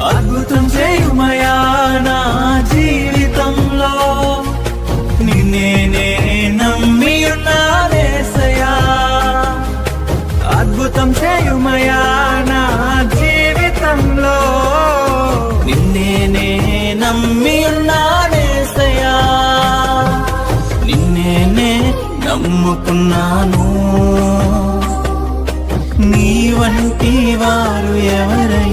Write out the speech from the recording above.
అద్భుతం చేయుమయా నా జీవితంలో, నిన్నే నమ్మి ఉన్నానేసయ్యా. అద్భుతం చేయుమయా నా జీవితంలో, నిన్నే నమ్మి ఉన్నానేసయ్యా. నిన్నే నమ్ముకున్నాను, నీ వంటి వారు ఎవరై